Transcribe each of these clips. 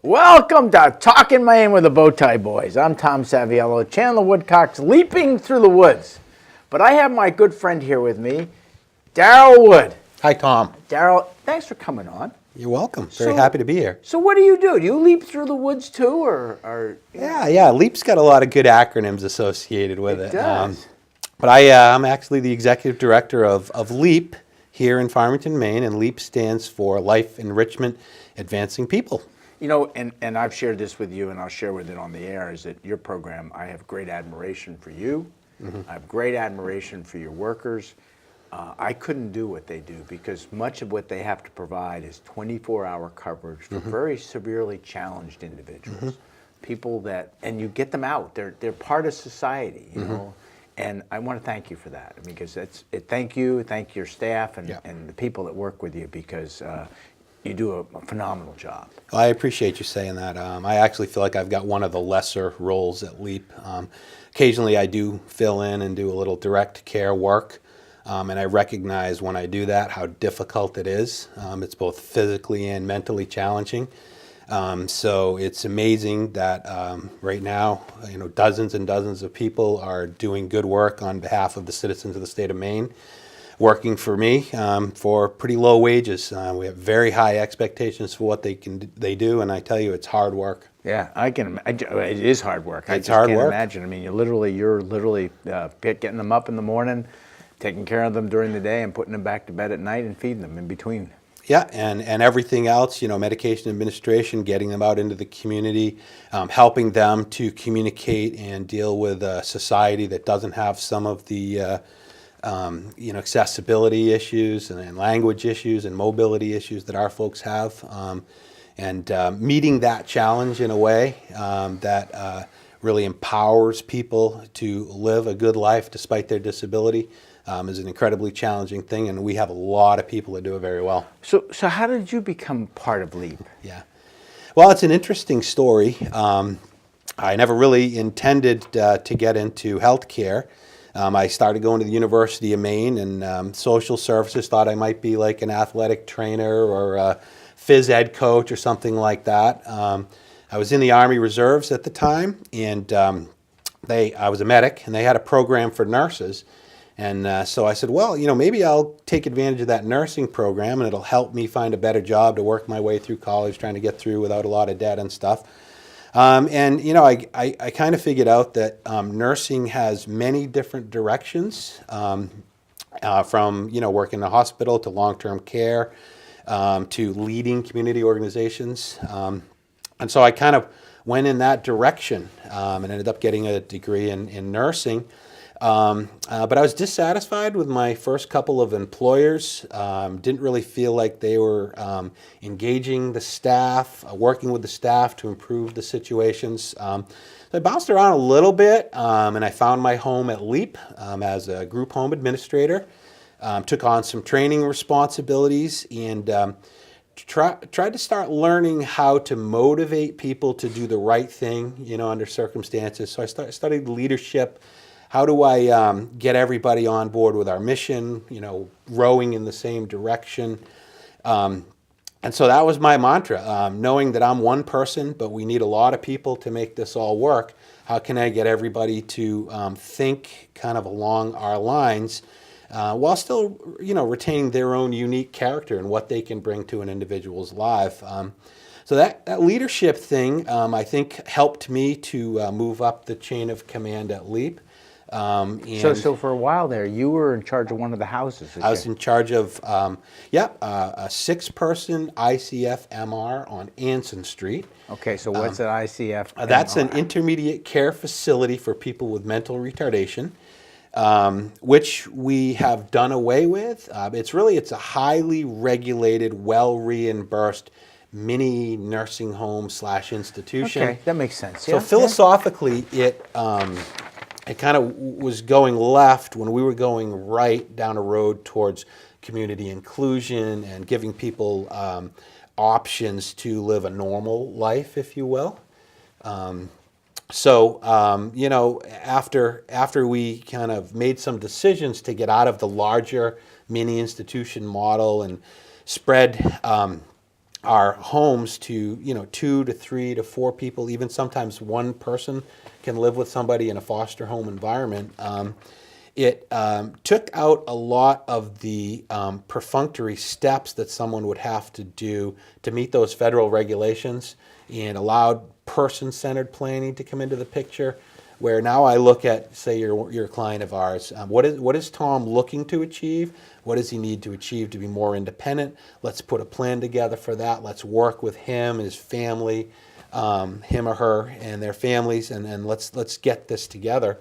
Welcome to Talkin Maine with the Bowtie Boys. I'm Tom Saviello, Chandler Woodcock's leaping through the woods. But I have my good friend here with me, Darryl Wood. Hi, Tom. Darryl, thanks for coming on. You're welcome. Very happy to be here. So what do? Do you leap through the woods too, or? Yeah. LEAP's got a lot of good acronyms associated with it. It does. But I'm actually the executive director of LEAP here in Farmington, Maine, and LEAP stands for Life Enrichment Advancing People. You know, and I've shared this with you, and I'll share with it on the air, is that your program, I have great admiration for you. Mm-hmm. I have great admiration for your workers. I couldn't do what they do because much of what they have to provide is 24-hour coverage for very severely challenged individuals. People that, and you get them out, they're part of society, you know. And I want to thank you for that, because thank your staff and the people that work with you, because you do a phenomenal job. Well, I appreciate you saying that. I actually feel like I've got one of the lesser roles at LEAP. Occasionally I do fill in and do a little direct care work. And I recognize when I do that how difficult it is. It's both physically and mentally challenging. So it's amazing that right now, dozens and dozens of people are doing good work on behalf of the citizens of the state of Maine, working for me for pretty low wages. We have very high expectations for what they do, and I tell you, it's hard work. Yeah, I can. It is hard work. It's hard work. Imagine. I mean, you're literally getting them up in the morning, taking care of them during the day, and putting them back to bed at night, and feeding them in between. Yeah, and everything else, medication administration, getting them out into the community, helping them to communicate and deal with a society that doesn't have some of the accessibility issues and language issues and mobility issues that our folks have, and meeting that challenge in a way that really empowers people to live a good life despite their disability is an incredibly challenging thing, and we have a lot of people that do it very well. So how did you become part of LEAP? Yeah, well, it's an interesting story. I never really intended to get into healthcare. I started going to the University of Maine and social services, thought I might be like an athletic trainer or a phys ed coach or something like that. I was in the Army Reserves at the time, and I was a medic, and they had a program for nurses. And so I said, well, maybe I'll take advantage of that nursing program, and it'll help me find a better job to work my way through college, trying to get through without a lot of debt and stuff. I kind of figured out that nursing has many different directions, from working in a hospital to long-term care, to leading community organizations. And so I kind of went in that direction and ended up getting a degree in nursing. But I was dissatisfied with my first couple of employers. Didn't really feel like they were engaging the staff, working with the staff to improve the situations. So I bounced around a little bit, and I found my home at LEAP as a group home administrator. Took on some training responsibilities and tried to start learning how to motivate people to do the right thing, under circumstances. So I studied leadership. How do I get everybody on board with our mission, rowing in the same direction? And so that was my mantra, knowing that I'm one person, but we need a lot of people to make this all work. How can I get everybody to think kind of along our lines while still, retaining their own unique character and what they can bring to an individual's life? So that leadership thing, I think, helped me to move up the chain of command at LEAP. So for a while there, you were in charge of one of the houses. I was in charge of, a 6-person ICF MR on Anson Street. Okay, so what's an ICF MR? That's an intermediate care facility for people with mental retardation, which we have done away with. It's a highly regulated, well-reimbursed mini nursing home / institution. Okay, that makes sense. So philosophically, it kind of was going left when we were going right down a road towards community inclusion and giving people options to live a normal life, if you will. After we kind of made some decisions to get out of the larger mini institution model and spread our homes to, 2 to 3 to 4 people, even sometimes one person can live with somebody in a foster home environment. It took out a lot of the perfunctory steps that someone would have to do to meet those federal regulations, and allowed person-centered planning to come into the picture, where now I look at, say, you're a client of ours. What is Tom looking to achieve? What does he need to achieve to be more independent? Let's put a plan together for that. Let's work with him and his family, him or her and their families, and let's get this together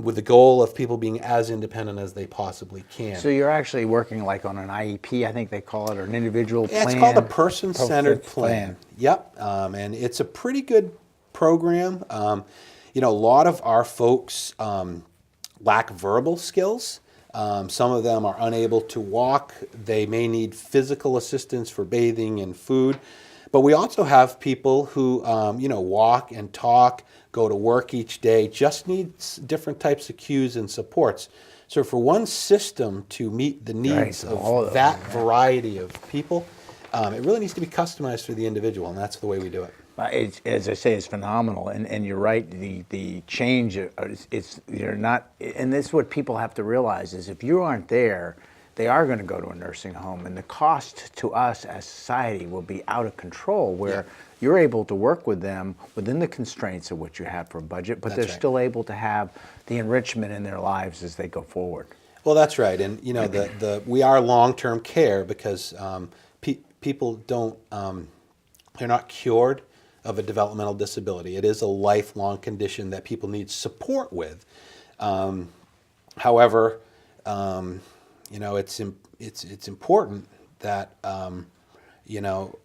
with the goal of people being as independent as they possibly can. So you're actually working like on an IEP, I think they call it, or an individual plan? It's called a person-centered plan. Yep, and it's a pretty good program. A lot of our folks lack verbal skills. Some of them are unable to walk. They may need physical assistance for bathing and food. But we also have people who, walk and talk, go to work each day, just need different types of cues and supports. So for one system to meet the needs of that variety of people, it really needs to be customized for the individual, and that's the way we do it. As I say, it's phenomenal, and you're right. The change, you're not, and this is what people have to realize is if you aren't there, they are going to go to a nursing home, and the cost to us as society will be out of control. Where you're able to work with them within the constraints of what you have for a budget, but they're still able to have the enrichment in their lives as they go forward. Well, that's right, and we are long-term care because people don't, they're not cured of a developmental disability. It is a lifelong condition that people need support with. However, it's important that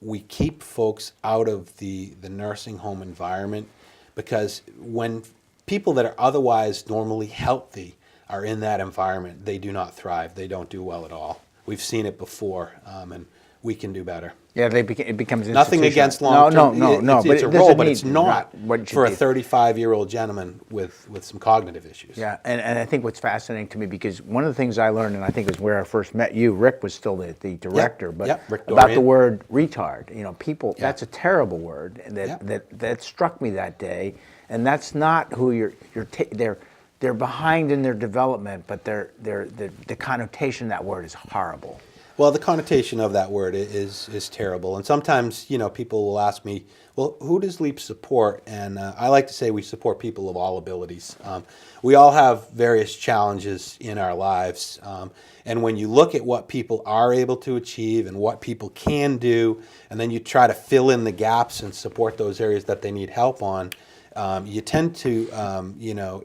we keep folks out of the nursing home environment, because when people that are otherwise normally healthy are in that environment, they do not thrive. They don't do well at all. We've seen it before, and we can do better. Yeah, it becomes nothing against long-term. No. It's a role, but it's not for a 35-year-old gentleman with some cognitive issues. Yeah, and I think what's fascinating to me, because one of the things I learned, and I think is where I first met you, Rick was still the director, Rick about the word retard. People, that's a terrible word, and that struck me that day, and that's not who they're behind in their development, but the connotation of that word is horrible. Well, the connotation of that word is terrible. And sometimes, people will ask me, well, who does LEAP support? And I like to say we support people of all abilities. We all have various challenges in our lives. And when you look at what people are able to achieve and what people can do, and then you try to fill in the gaps and support those areas that they need help on, you tend to,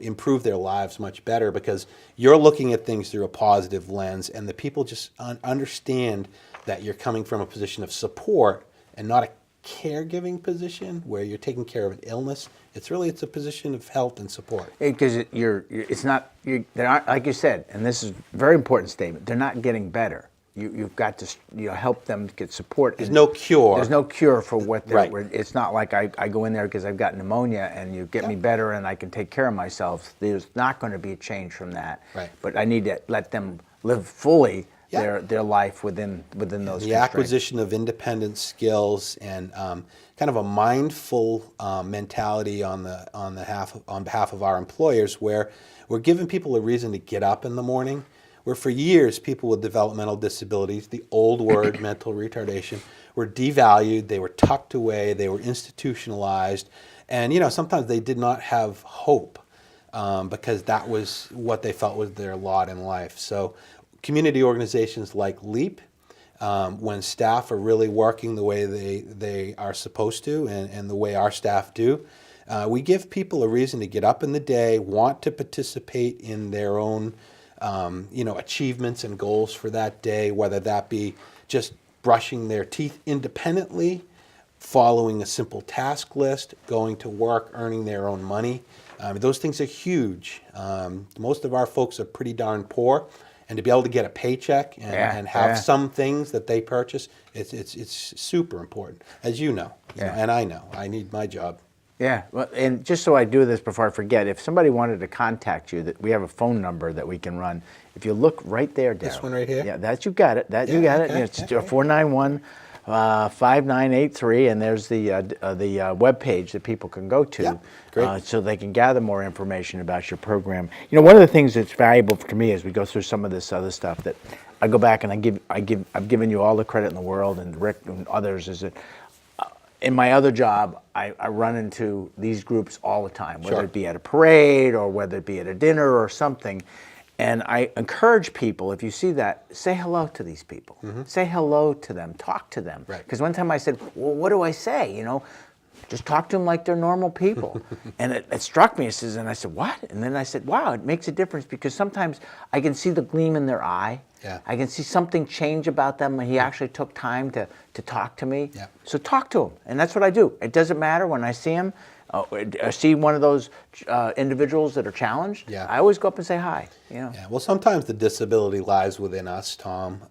improve their lives much better, because you're looking at things through a positive lens, and the people just understand that you're coming from a position of support and not a caregiving position where you're taking care of an illness. It's a position of health and support. Because they're not, like you said, and this is a very important statement, they're not getting better. You've got to help them get support. There's no cure. There's no cure for what they're. Right. It's not like I go in there because I've got pneumonia and you get me better and I can take care of myself. There's not going to be a change from that. Right. But I need to let them live fully their life within those constraints. The acquisition of independent skills and kind of a mindful mentality on behalf of our employers, where we're giving people a reason to get up in the morning. Where for years, people with developmental disabilities, the old word mental retardation, were devalued, they were tucked away, they were institutionalized, and sometimes they did not have hope because that was what they felt was their lot in life. So community organizations like LEAP, when staff are really working the way they are supposed to and the way our staff do, we give people a reason to get up in the day, want to participate in their own achievements and goals for that day, whether that be just brushing their teeth independently, following a simple task list, going to work, earning their own money. Those things are huge. Most of our folks are pretty darn poor, and to be able to get a paycheck and have some things that they purchase, it's super important, as you know, and I know. I need my job. Yeah, well, and just so I do this before I forget, if somebody wanted to contact you, that we have a phone number that we can run. If you look right there, Darryl. This one right here? Yeah, you got it. You got it. Okay, It's 491 5983, and there's the web page that people can go to, Yeah, great. so they can gather more information about your program. You know, one of the things that's valuable to me as we go through some of this other stuff that I go back and I've given you all the credit in the world, and Rick and others, is that in my other job, I run into these groups all the time, whether Sure. it be at a parade or whether it be at a dinner or something. And I encourage people, if you see that, say hello to these people. Say hello to them, talk to them. Right. Because one time I said, well, what do I say? You know, just talk to them like they're normal people. And it struck me, and I said, what? And then I said, wow, it makes a difference, because sometimes I can see the gleam in their eye. Yeah. I can see something change about them when he actually took time to talk to me. Yeah. So talk to them, and that's what I do. It doesn't matter when I see him. I see one of those individuals that are challenged. Yeah. I always go up and say hi. You know. Yeah, well, sometimes the disability lies within us, Tom,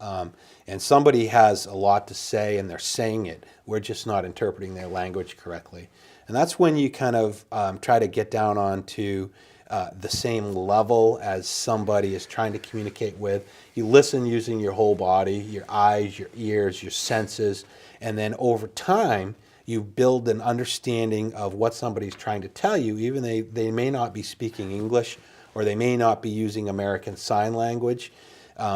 and somebody has a lot to say and they're saying it. We're just not interpreting their language correctly. And that's when you kind of try to get down onto the same level as somebody is trying to communicate with. You listen using your whole body, your eyes, your ears, your senses, and then over time, you build an understanding of what somebody's trying to tell you, even they may not be speaking English or they may not be using American Sign Language.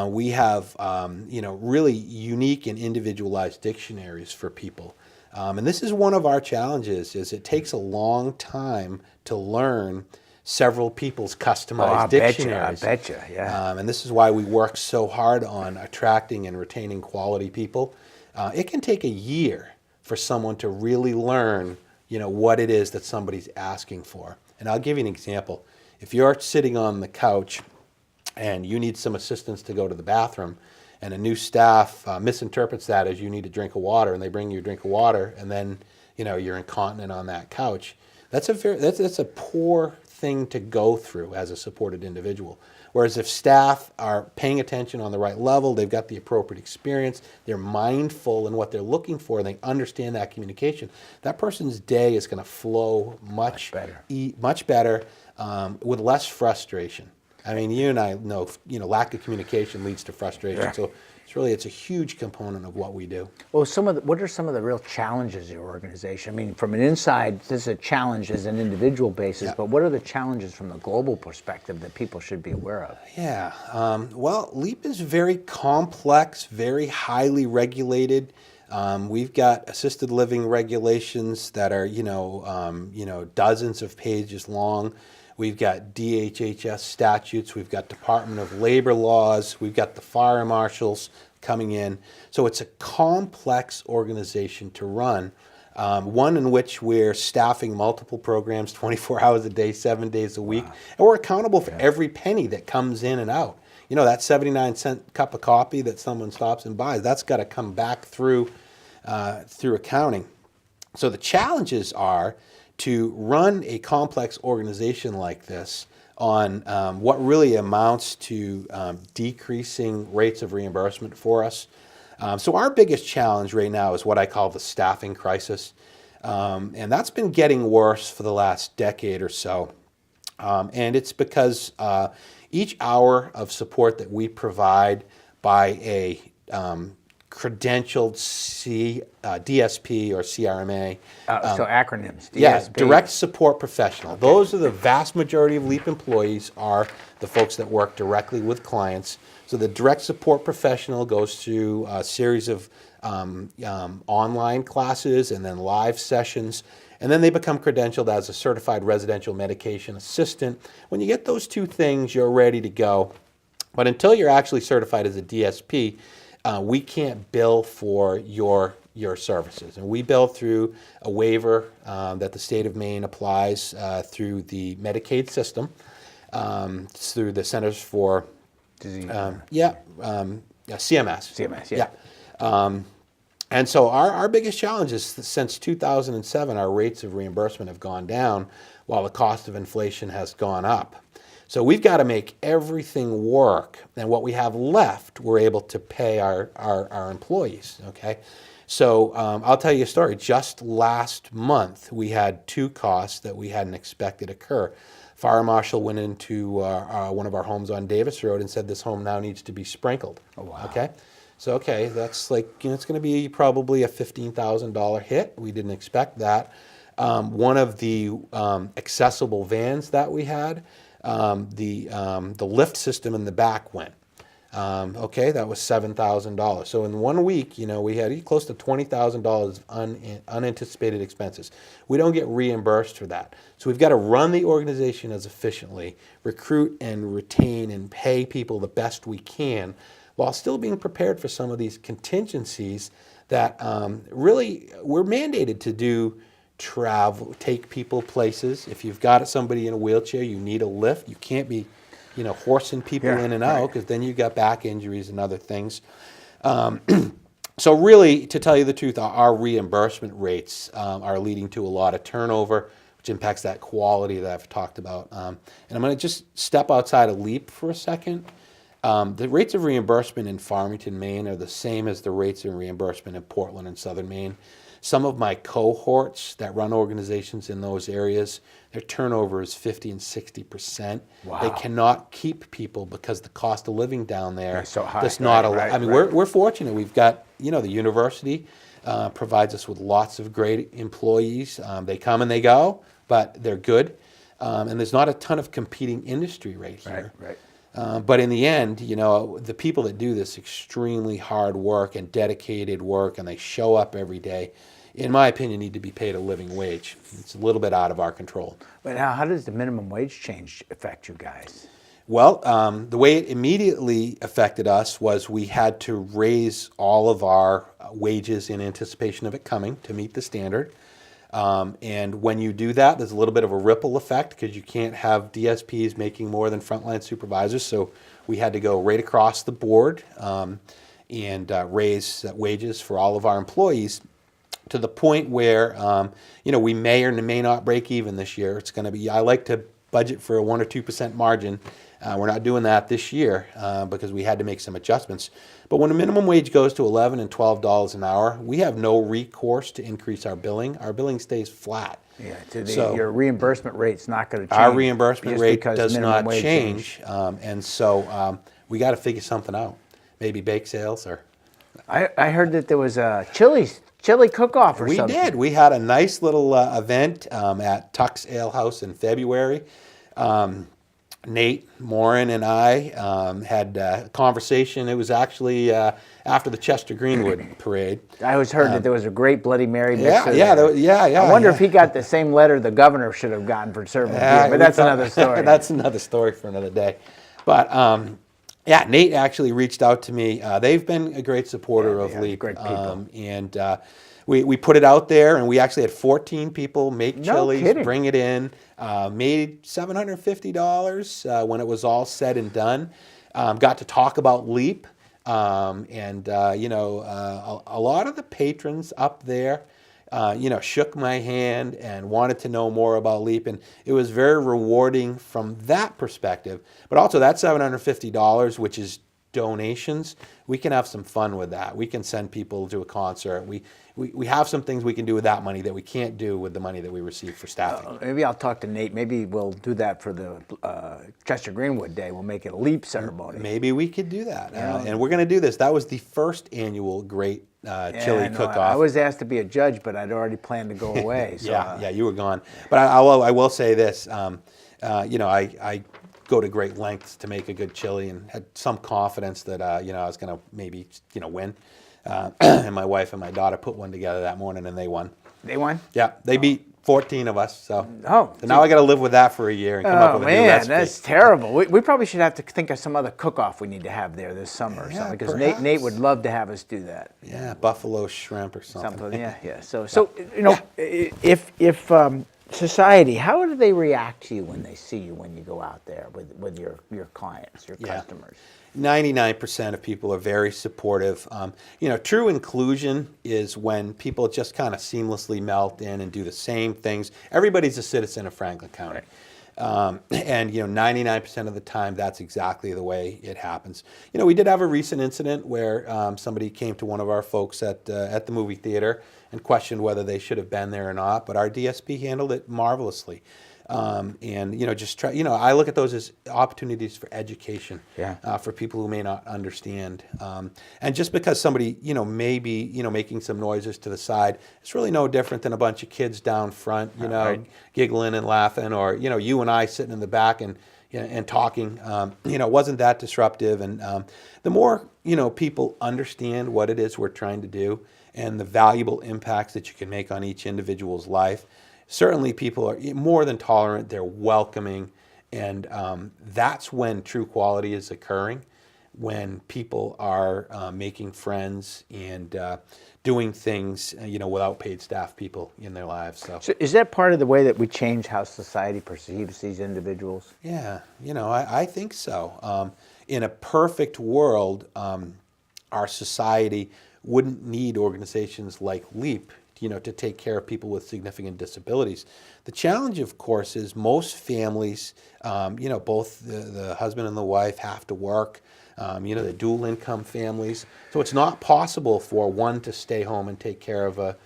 We have really unique and individualized dictionaries for people. And this is one of our challenges, is it takes a long time to learn several people's customized dictionaries. I bet you, yeah. And this is why we work so hard on attracting and retaining quality people. It can take a year for someone to really learn, what it is that somebody's asking for. And I'll give you an example. If you're sitting on the couch and you need some assistance to go to the bathroom, and a new staff misinterprets that as you need a drink of water, and they bring you a drink of water, and then you're incontinent on that couch, that's a poor thing to go through as a supported individual. Whereas if staff are paying attention on the right level, they've got the appropriate experience, they're mindful in what they're looking for, and they understand that communication, that person's day is going to flow much better with less frustration. I mean, you and I know, lack of communication leads to frustration. Yeah. So it's a huge component of what we do. Well, what are some of the real challenges in your organization? I mean, from an inside, this is a challenge as an individual basis, Yeah. but what are the challenges from the global perspective that people should be aware of? Yeah. Well, LEAP is very complex, very highly regulated. We've got assisted living regulations that are, dozens of pages long. We've got DHHS statutes, we've got Department of Labor laws, we've got the fire marshals coming in. So it's a complex organization to run, one in which we're staffing multiple programs 24 hours a day, 7 days a week, and we're accountable for every penny that comes in and out. That 79-cent cup of coffee that someone stops and buys, that's got to come back through accounting. So the challenges are to run a complex organization like this on what really amounts to decreasing rates of reimbursement for us. So our biggest challenge right now is what I call the staffing crisis. And that's been getting worse for the last decade or so. And it's because each hour of support that we provide by a credentialed DSP or CRMA. So acronyms. Yes, DSP. direct support professional. Those are the vast majority of LEAP employees are the folks that work directly with clients. So the direct support professional goes through a series of online classes and then live sessions, and then they become credentialed as a certified residential medication assistant. When you get those two things, you're ready to go. But until you're actually certified as a DSP, we can't bill for your services. And we bill through a waiver that the state of Maine applies through the Medicaid system, through the Centers for CMS. CMS, yeah. And so our biggest challenge is that since 2007, our rates of reimbursement have gone down while the cost of inflation has gone up. So we've got to make everything work, and what we have left, we're able to pay our employees, okay? So I'll tell you a story. Just last month, we had two costs that we hadn't expected occur. Fire marshal went into one of our homes on Davis Road and said this home now needs to be sprinkled. Oh, wow. Okay? So, okay, that's like, it's going to be probably a $15,000 hit. We didn't expect that. One of the accessible vans that we had, the lift system in the back went. Okay, that was $7,000. So in 1 week, we had close to $20,000 unanticipated expenses. We don't get reimbursed for that. So we've got to run the organization as efficiently, recruit and retain and pay people the best we can, while still being prepared for some of these contingencies that really we're mandated to do. Travel, take people places. If you've got somebody in a wheelchair, you need a lift. You can't be, horsing people in and out, because then you've got back injuries and other things. So really, to tell you the truth, our reimbursement rates are leading to a lot of turnover, which impacts that quality that I've talked about. And I'm going to just step outside of LEAP for a second. The rates of reimbursement in Farmington, Maine are the same as the rates of reimbursement in Portland and Southern Maine. Some of my cohorts that run organizations in those areas, their turnover is 50 and 60%. Wow. They cannot keep people because the cost of living down there is so high. does not allow. Right, I mean, right. we're fortunate. We've got, the university provides us with lots of great employees. They come and they go, but they're good. And there's not a ton of competing industry right here. Right. But in the end, the people that do this extremely hard work and dedicated work, and they show up every day, in my opinion, need to be paid a living wage. It's a little bit out of our control. But now, how does the minimum wage change affect you guys? Well, the way it immediately affected us was we had to raise all of our wages in anticipation of it coming to meet the standard. And when you do that, there's a little bit of a ripple effect, because you can't have DSPs making more than frontline supervisors. So we had to go right across the board and raise wages for all of our employees, to the point where we may or may not break even this year. It's going to be, I like to budget for a 1 or 2% margin. We're not doing that this year because we had to make some adjustments. But when the minimum wage goes to $11 and $12 an hour, we have no recourse to increase our billing. Our billing stays flat. Yeah, your reimbursement rate's not going to change. Our reimbursement rate does minimum not wage change. And so we got to figure something out. Maybe bake sales or... I heard that there was a chili cook-off or something. We did. We had a nice little event at Tuck's Ale House in February. Nate, Morin, and I had a conversation. It was actually after the Chester Greenwood parade. I always heard that there was a great Bloody Mary Yeah, mixer yeah, there. yeah. I wonder if he got the same letter the governor should have gotten for serving beer, but that's another story. That's another story for another day. But yeah, Nate actually reached out to me. They've been a great supporter of LEAP. Great people. And we put it out there, and we actually had 14 people make chilies, kidding. bring it in, made $750 when it was all said and done. Got to talk about LEAP, and a lot of the patrons up there, shook my hand and wanted to know more about LEAP, and it was very rewarding from that perspective. But also that $750, which is donations, we can have some fun with that. We can send people to a concert. We have some things we can do with that money that we can't do with the money that we receive for staffing. Maybe I'll talk to Nate. Maybe we'll do that for the Chester Greenwood Day. We'll make it a LEAP ceremony. Maybe we could do that. And we're going to do this. That was the first annual great chili cook-off. I was asked to be a judge, but I'd already planned to go away. So, yeah, you were gone. But I will say this. I go to great lengths to make a good chili, and had some confidence that I was going to maybe win. And my wife and my daughter put one together that morning, and they won. They won? Yeah, they beat 14 of us. So, so now I got to live with that for a year and come up with a new recipe. That's terrible. We probably should have to think of some other cook-off we need to have there this summer or something, because Nate would love to have us do that. Yeah, buffalo shrimp or something. Yeah. So if society, how do they react to you when they see you when you go out there with your clients, your customers? 99% of people are very supportive. True inclusion is when people just kind of seamlessly melt in and do the same things. Everybody's a citizen of Franklin County. Right. And 99% of the time, that's exactly the way it happens. We did have a recent incident where somebody came to one of our folks at the movie theater and questioned whether they should have been there or not, but our DSP handled it marvelously. And just try. I look at those as opportunities for education. Yeah. For people who may not understand. And just because somebody may be making some noises to the side, it's really no different than a bunch of kids down front, Right. giggling and laughing, or you and I sitting in the back and talking. It wasn't that disruptive. And the more people understand what it is we're trying to do and the valuable impacts that you can make on each individual's life, certainly people are more than tolerant. They're welcoming, and that's when true quality is occurring, when people are making friends and doing things without paid staff people in their lives. So is that part of the way that we change how society perceives these individuals? Yeah, I think so. In a perfect world, our society wouldn't need organizations like LEAP, to take care of people with significant disabilities. The challenge, of course, is most families, both the husband and the wife have to work. The dual income families. So it's not possible for one to stay home and take care of a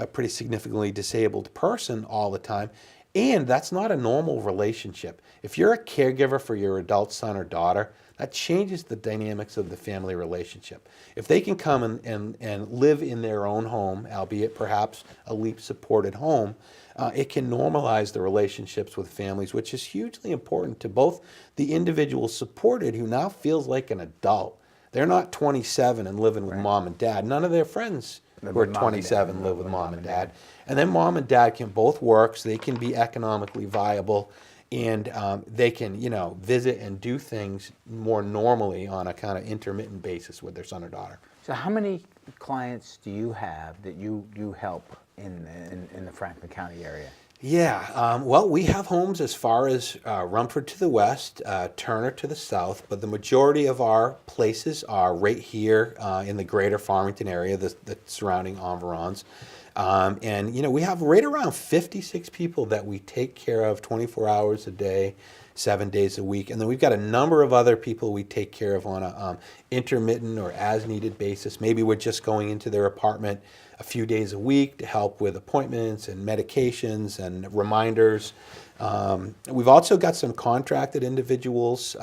pretty significantly disabled person all the time. And that's not a normal relationship. If you're a caregiver for your adult son or daughter, that changes the dynamics of the family relationship. If they can come and live in their own home, albeit perhaps a LEAP supported home, it can normalize the relationships with families, which is hugely important to both the individual supported, who now feels like an adult. They're not 27 and living with mom and dad. None of their friends who are 27 live with mom and dad. And then mom and dad can both work, so they can be economically viable, and they can, visit and do things more normally on a kind of intermittent basis with their son or daughter. So how many clients do you have that you help in the Franklin County area? Yeah, well, we have homes as far as Rumford to the west, Turner to the south, but the majority of our places are right here in the greater Farmington area, the surrounding environs. And we have right around 56 people that we take care of 24 hours a day, 7 days a week. And then we've got a number of other people we take care of on a intermittent or as needed basis. Maybe we're just going into their apartment a few days a week to help with appointments and medications and reminders. We've also got some contracted individuals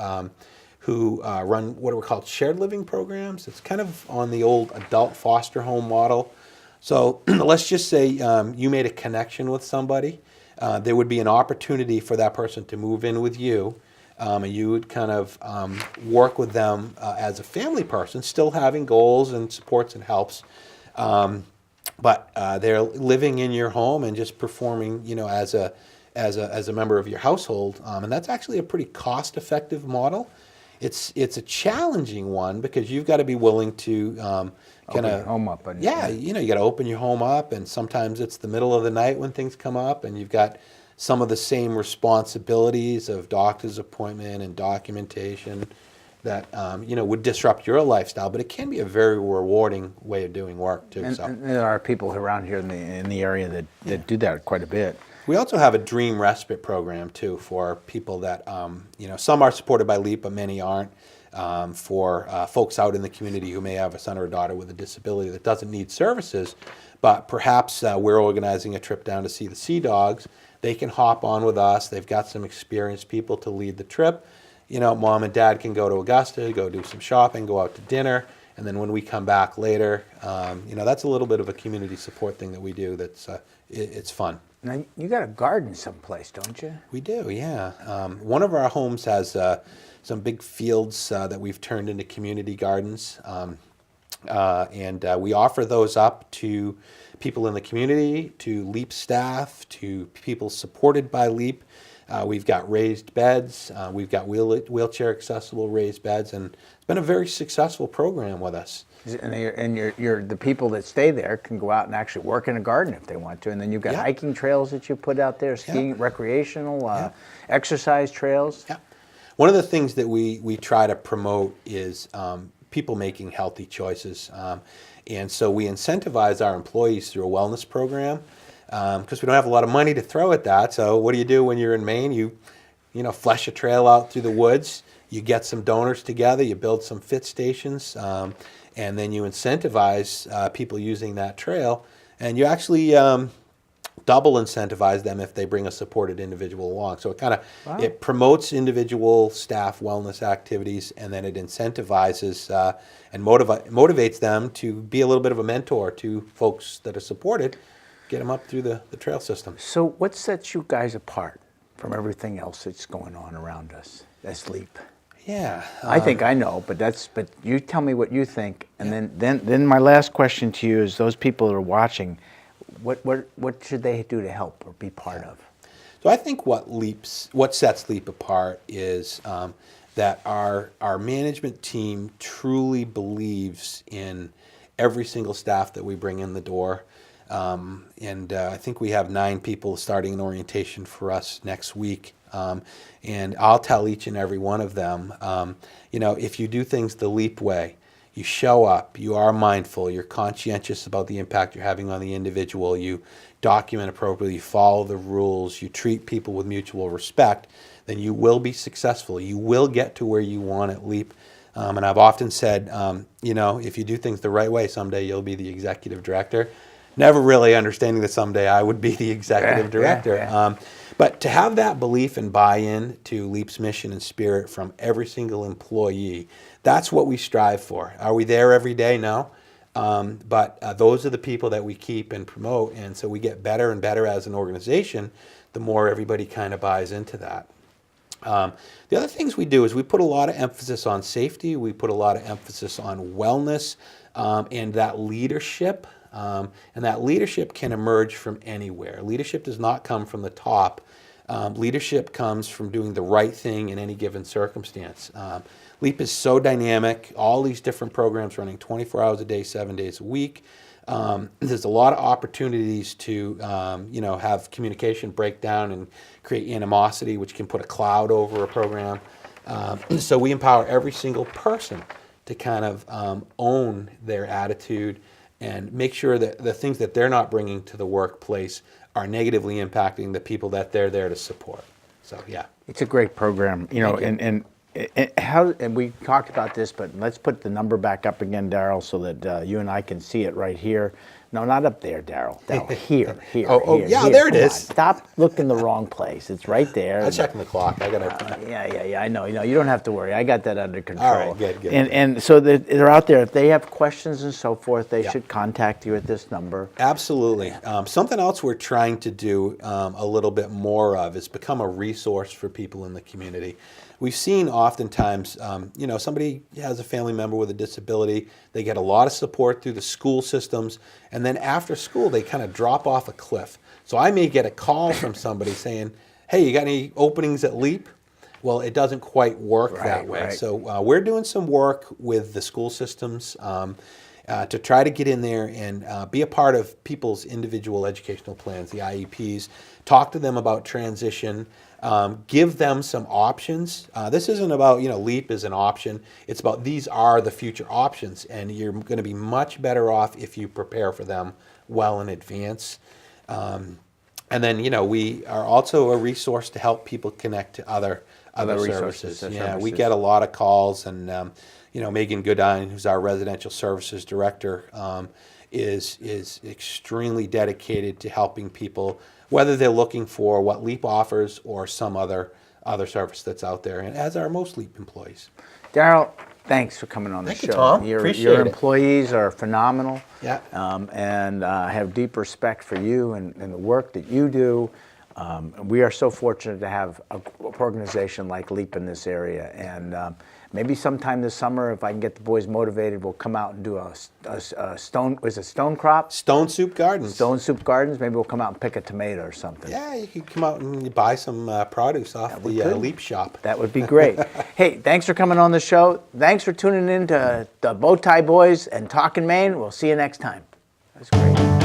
who run what are called shared living programs. It's kind of on the old adult foster home model. So let's just say you made a connection with somebody. There would be an opportunity for that person to move in with you, and you would kind of work with them as a family person, still having goals and supports and helps. But they're living in your home and just performing, as a member of your household, and that's actually a pretty cost-effective model. It's a challenging one because you've got to be willing to kind Open your of home up. you got to open your home up, and sometimes it's the middle of the night when things come up, and you've got some of the same responsibilities of doctor's appointment and documentation that would disrupt your lifestyle, but it can be a very rewarding way of doing work too. And there are people around here in the area that do that quite a bit. We also have a dream respite program too for people that some are supported by LEAP, but many aren't. For folks out in the community who may have a son or a daughter with a disability that doesn't need services, but perhaps we're organizing a trip down to see the Sea Dogs. They can hop on with us. They've got some experienced people to lead the trip. Mom and dad can go to Augusta, go do some shopping, go out to dinner, and then when we come back later, that's a little bit of a community support thing that we do. It's fun. Now, you got a garden someplace, don't you? We do, yeah. One of our homes has some big fields that we've turned into community gardens, and we offer those up to people in the community, to LEAP staff, to people supported by LEAP. We've got raised beds. We've got wheelchair accessible raised beds, and it's been a very successful program with us. And you're the people that stay there can go out and actually work in a garden if they want to. And then you've got hiking trails that you put out there, skiing, recreational, exercise trails. Yeah. One of the things that we try to promote is people making healthy choices. And so we incentivize our employees through a wellness program because we don't have a lot of money to throw at that. So what do when you're in Maine? You flesh a trail out through the woods. You get some donors together. You build some fit stations. And then you incentivize people using that trail. And you actually double incentivize them if they bring a supported individual along. So it kind of it promotes individual staff wellness activities, and then it incentivizes and motivates them to be a little bit of a mentor to folks that are supported, get them up through the trail system. So what sets you guys apart from everything else that's going on around us? That's LEAP. Yeah, I think I know, but you tell me what you think, and then my last question to you is: those people that are watching, what should they do to help or be part of? So I think what sets LEAP apart is that our management team truly believes in every single staff that we bring in the door. I think we have 9 people starting an orientation for us next week. And I'll tell each and every one of them, if you do things the LEAP way, you show up, you are mindful, you're conscientious about the impact you're having on the individual, you document appropriately, you follow the rules, you treat people with mutual respect, then you will be successful. You will get to where you want at LEAP. And I've often said, if you do things the right way, someday you'll be the executive director. Never really understanding that someday I would be the executive director. But to have that belief and buy-in to LEAP's mission and spirit from every single employee, that's what we strive for. Are we there every day? No. But those are the people that we keep and promote, and so we get better and better as an organization the more everybody kind of buys into that. The other things we do is we put a lot of emphasis on safety, we put a lot of emphasis on wellness, and that leadership. And that leadership can emerge from anywhere. Leadership does not come from the top. Leadership comes from doing the right thing in any given circumstance. LEAP is so dynamic, all these different programs running 24 hours a day, 7 days a week. There's a lot of opportunities to have communication break down and create animosity, which can put a cloud over a program. So we empower every single person to kind of own their attitude and make sure that the things that they're not bringing to the workplace are negatively impacting the people that they're there to support. So yeah, it's a great program, and we talked about this, but let's put the number back up again, Darryl, so that you and I can see it right here. No, not up there, Darryl. Here. Yeah, there it is. Stop looking the wrong place. It's right there. I'm checking the clock. I gotta. Yeah. I know. You don't have to worry. I got that under control. All right, good. And so they're out there. If they have questions and so forth, they should contact you at this number. Absolutely. Something else we're trying to do a little bit more of is become a resource for people in the community. We've seen oftentimes, somebody has a family member with a disability, they get a lot of support through the school systems, and then after school they kind of drop off a cliff. So I may get a call from somebody saying, hey, you got any openings at LEAP? Well, it doesn't quite work that way. Right. So we're doing some work with the school systems to try to get in there and be a part of people's individual educational plans, the IEPs, talk to them about transition, give them some options. This isn't about, LEAP is an option. It's about these are the future options, and you're going to be much better off if you prepare for them well in advance. And then, we are also a resource to help people connect to other services. Yeah, we get a lot of calls, and Megan Goodine, who's our residential services director, is extremely dedicated to helping people, whether they're looking for what LEAP offers or some other service that's out there, and as are most LEAP employees. Darryl, thanks for coming on the show. Thank you, Tom. Your employees are phenomenal. Yeah. And I have deep respect for you and the work that you do. We are so fortunate to have an organization like LEAP in this area, and maybe sometime this summer, if I can get the boys motivated, we'll come out and do a stone crop? Stone Soup Gardens. Stone Soup Gardens. Maybe we'll come out and pick a tomato or something. Yeah, you could come out and buy some produce off the LEAP shop. That would be great. Hey, thanks for coming on the show. Thanks for tuning in to the Bowtie Boys and Talkin Maine. We'll see you next time. That's great.